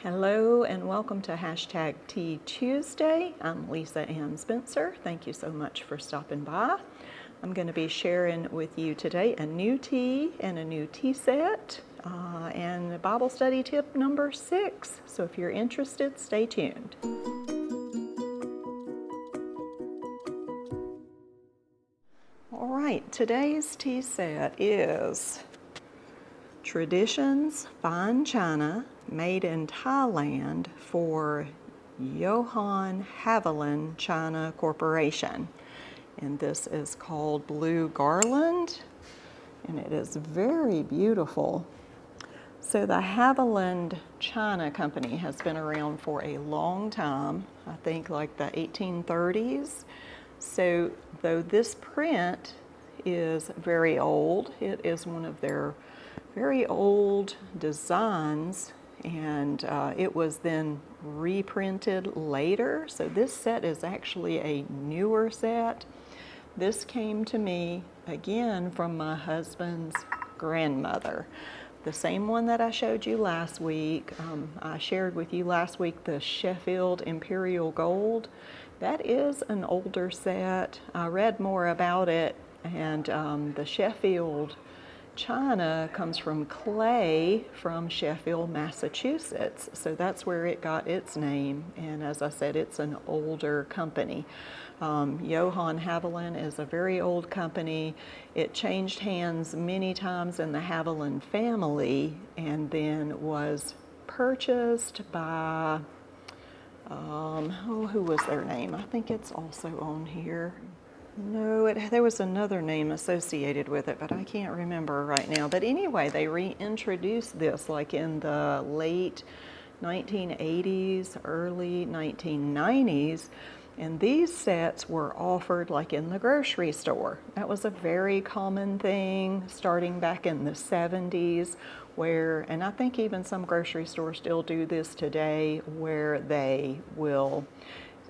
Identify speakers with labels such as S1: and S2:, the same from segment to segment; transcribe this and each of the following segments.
S1: Hello and welcome to #teatuesday. I'm Lisa Ann Spencer. Thank you so much for stopping by. I'm going to be sharing with you today a new tea and a new tea set and Bible study tip number 6. So if you're interested, stay tuned. All right, today's tea set is Traditions Fine China made in Thailand for Johann Haviland China Corporation. And this is called Blue Garland, and it is very beautiful. So the Haviland China Company has been around for a long time, I think like the 1830s. So though this print is very old, it is one of their very old designs, and it was then reprinted later. So this set is actually a newer set. This came to me again from my husband's grandmother, the same one that I showed you last week. I shared with you last week the Sheffield Imperial Gold. That is an older set. I read more about it, and the Sheffield China comes from clay from Sheffield, Massachusetts. So that's where it got its name. And as I said, it's an older company. Johann Haviland is a very old company. It changed hands many times in the Haviland family and then was purchased by, who was their name? I think it's also on here. No, there was another name associated with it, but I can't remember right now. But anyway, they reintroduced this like in the late 1980s, early 1990s, and these sets were offered like in the grocery store. That was a very common thing starting back in the 70s, where, and I think even some grocery stores still do this today, where they will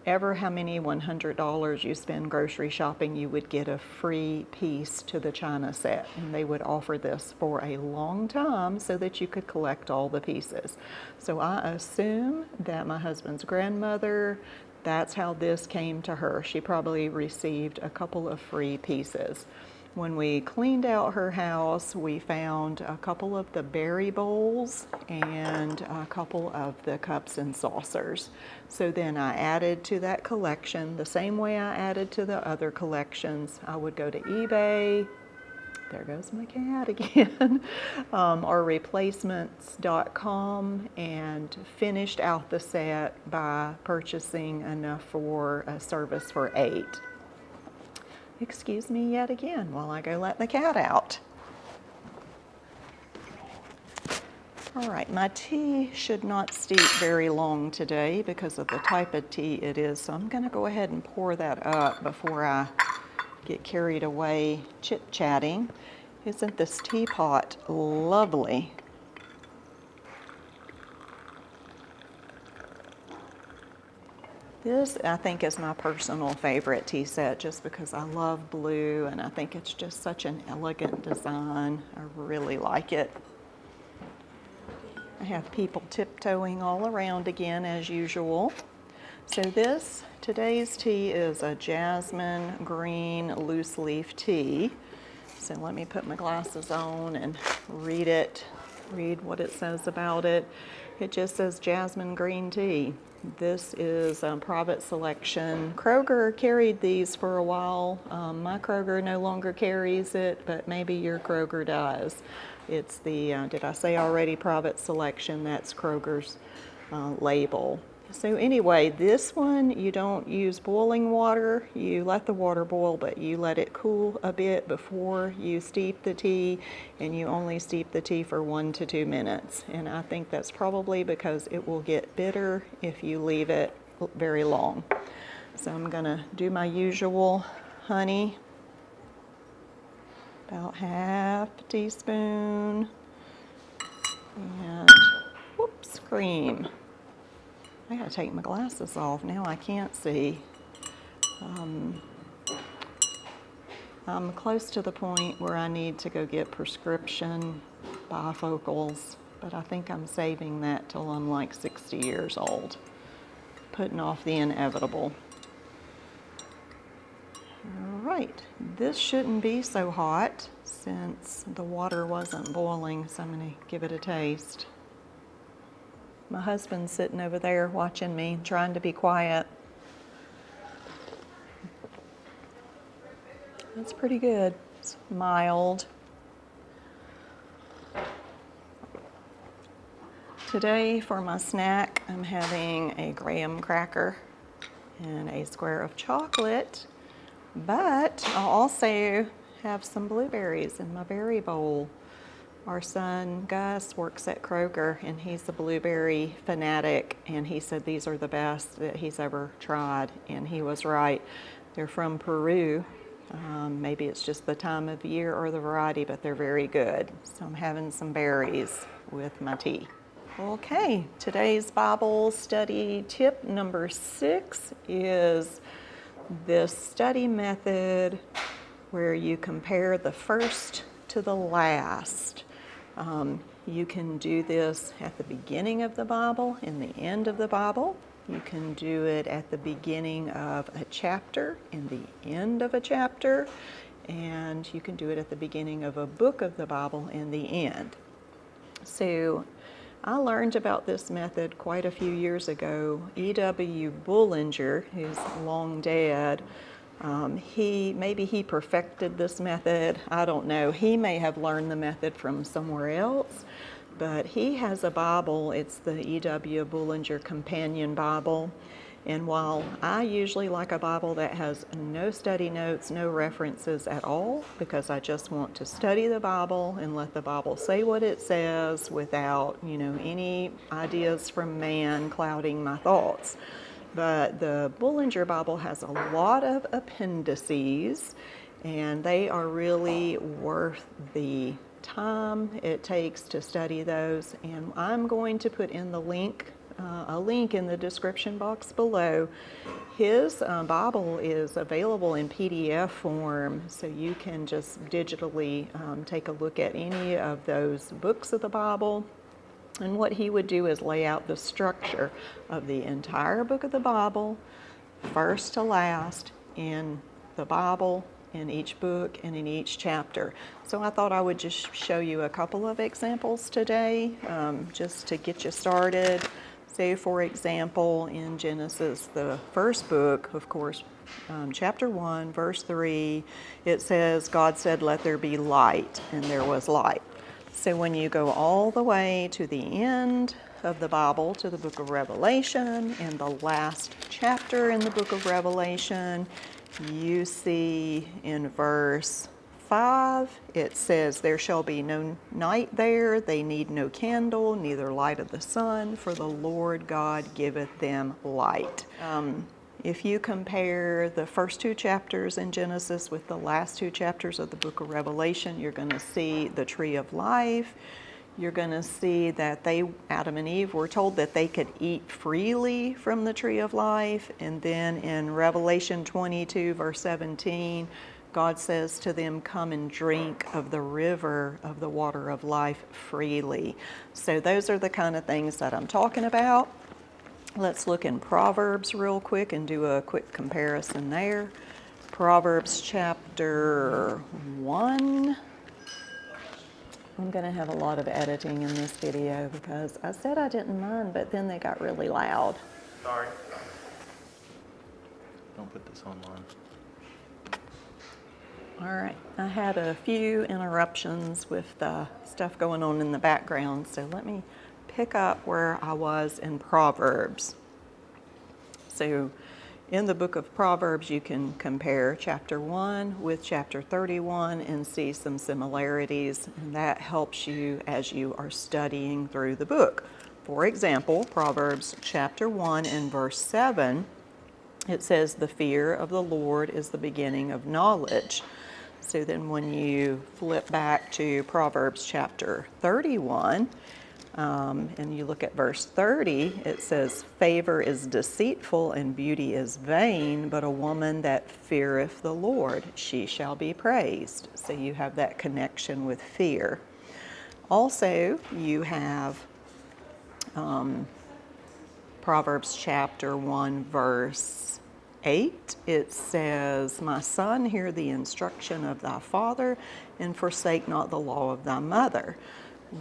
S1: how many $100 you spend grocery shopping, you would get a free piece to the China set. And they would offer this for a long time so that you could collect all the pieces. So I assume that my husband's grandmother, that's how this came to her. She probably received a couple of free pieces. When we cleaned out her house, we found a couple of the berry bowls and a couple of the cups and saucers. So then I added to that collection the same way I added to the other collections. I would go to eBay, there goes my cat again, or replacements.com, and finished out the set by purchasing enough for a service for 8. Excuse me yet again while I go let the cat out. All right, my tea should not steep very long today because of the type of tea it is, so I'm going to go ahead and pour that up before I get carried away chit-chatting. Isn't this teapot lovely? This, I think, is my personal favorite tea set just because I love blue and I think it's just such an elegant design. I really like it. I have people tiptoeing all around again as usual. So today's tea is a jasmine green loose leaf tea. So let me put my glasses on and read what it says about it. It just says jasmine green tea. This is a private selection. Kroger carried these for a while. My Kroger no longer carries it, but maybe your Kroger does. It's the, did I say already, private selection? That's Kroger's label. So anyway, this one, you don't use boiling water. You let the water boil, but you let it cool a bit before you steep the tea, and you only steep the tea for 1 to 2 minutes. And I think that's probably because it will get bitter if you leave it very long. So I'm gonna do my usual honey, about half a teaspoon, and whoops, cream. I gotta take my glasses off, now I can't see. I'm close to the point where I need to go get prescription bifocals but I think I'm saving that till I'm like 60 years old. Putting off the inevitable. All right, this shouldn't be so hot since the water wasn't boiling, so I'm going to give it a taste. My husband's sitting over there watching me, trying to be quiet. That's pretty good. It's mild. Today for my snack, I'm having a graham cracker and a square of chocolate, but I'll also have some blueberries in my berry bowl. Our son Gus works at Kroger, and he's a blueberry fanatic, and he said these are the best that he's ever tried, and he was right. They're from Peru. Maybe it's just the time of year or the variety, but they're very good. So I'm having some berries with my tea. Okay, today's Bible study tip number 6 is this study method where you compare the first to the last. You can do this at the beginning of the Bible and the end of the Bible. You can do it at the beginning of a chapter and the end of a chapter, and you can do it at the beginning of a book of the Bible and the end. So I learned about this method quite a few years ago. E.W. Bulinger, who's long dead, maybe he perfected this method. I don't know. He may have learned the method from somewhere else, but he has a Bible. It's the E.W. Bulinger Companion Bible. And while I usually like a Bible that has no study notes, no references at all, because I just want to study the Bible and let the Bible say what it says without, any ideas from man clouding my thoughts. But the Bulinger Bible has a lot of appendices, and they are really worth the time it takes to study those. And I'm going to put in a link in the description box below. His Bible is available in PDF form, so you can just digitally take a look at any of those books of the Bible. And what he would do is lay out the structure of the entire book of the Bible, first to last, in the Bible, in each book, and in each chapter. So I thought I would just show you a couple of examples today, just to get you started. Say, for example, in Genesis, the first book, of course, chapter 1, verse 3, it says, God said, let there be light, and there was light. So when you go all the way to the end of the Bible, to the book of Revelation, in the last chapter in the book of Revelation, you see in verse 5, it says, there shall be no night there, they need no candle, neither light of the sun, for the Lord God giveth them light. If you compare the first 2 chapters in Genesis with the last 2 chapters of the book of Revelation, you're going to see the tree of life. You're going to see that Adam and Eve, were told that they could eat freely from the tree of life. And then in Revelation 22, verse 17, God says to them, come and drink of the river of the water of life freely. So those are the kind of things that I'm talking about. Let's look in Proverbs real quick and do a quick comparison there. Proverbs chapter 1. I'm going to have a lot of editing in this video because I said I didn't mind, but then they got really loud.
S2: Sorry. Don't put this online.
S1: All right, I had a few interruptions with the stuff going on in the background, so let me pick up where I was in Proverbs. So in the book of Proverbs, you can compare chapter 1 with chapter 31 and see some similarities, and that helps you as you are studying through the book. For example, Proverbs chapter 1 and verse 7, it says, the fear of the Lord is the beginning of knowledge. So then when you flip back to Proverbs chapter 31, and you look at verse 30, it says, favor is deceitful and beauty is vain, but a woman that feareth the Lord, she shall be praised. So you have that connection with fear. Also, you have Proverbs chapter 1, verse 8. It says, "My son, hear the instruction of thy father, and forsake not the law of thy mother."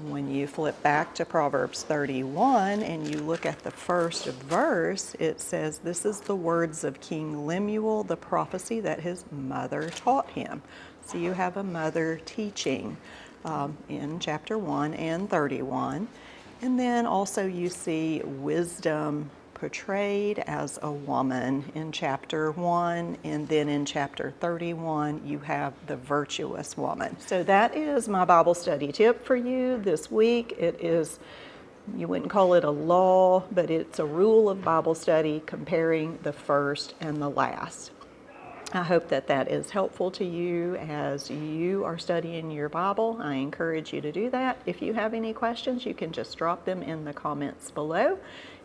S1: When you flip back to Proverbs 31 and you look at the first verse, it says, "This is the words of King Lemuel, the prophecy that his mother taught him." So you have a mother teaching in chapter 1 and 31. And then also you see wisdom portrayed as a woman in chapter 1, and then in chapter 31 you have the virtuous woman. So that is my Bible study tip for you this week. It is, you wouldn't call it a law, but it's a rule of Bible study comparing the first and the last. I hope that that is helpful to you as you are studying your Bible. I encourage you to do that. If you have any questions, you can just drop them in the comments below.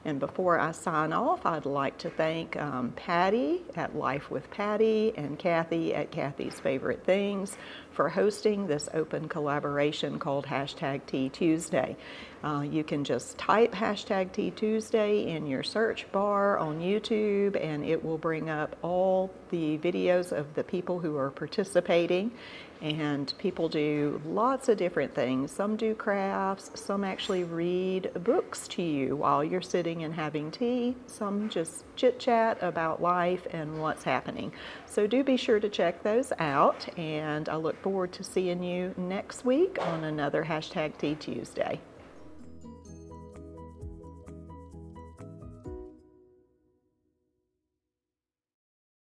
S1: And before I sign off, I'd like to thank Patty at Life with Patty and Kathy at Kathy's Favorite Things for hosting this open collaboration called #teatuesday. You can just type #teatuesday in your search bar on YouTube, and it will bring up all the videos of the people who are participating. And people do lots of different things. Some do crafts, some actually read books to you while you're sitting and having tea. Some just chit chat about life and what's happening. So do be sure to check those out, and I look forward to seeing you next week on another #teatuesday.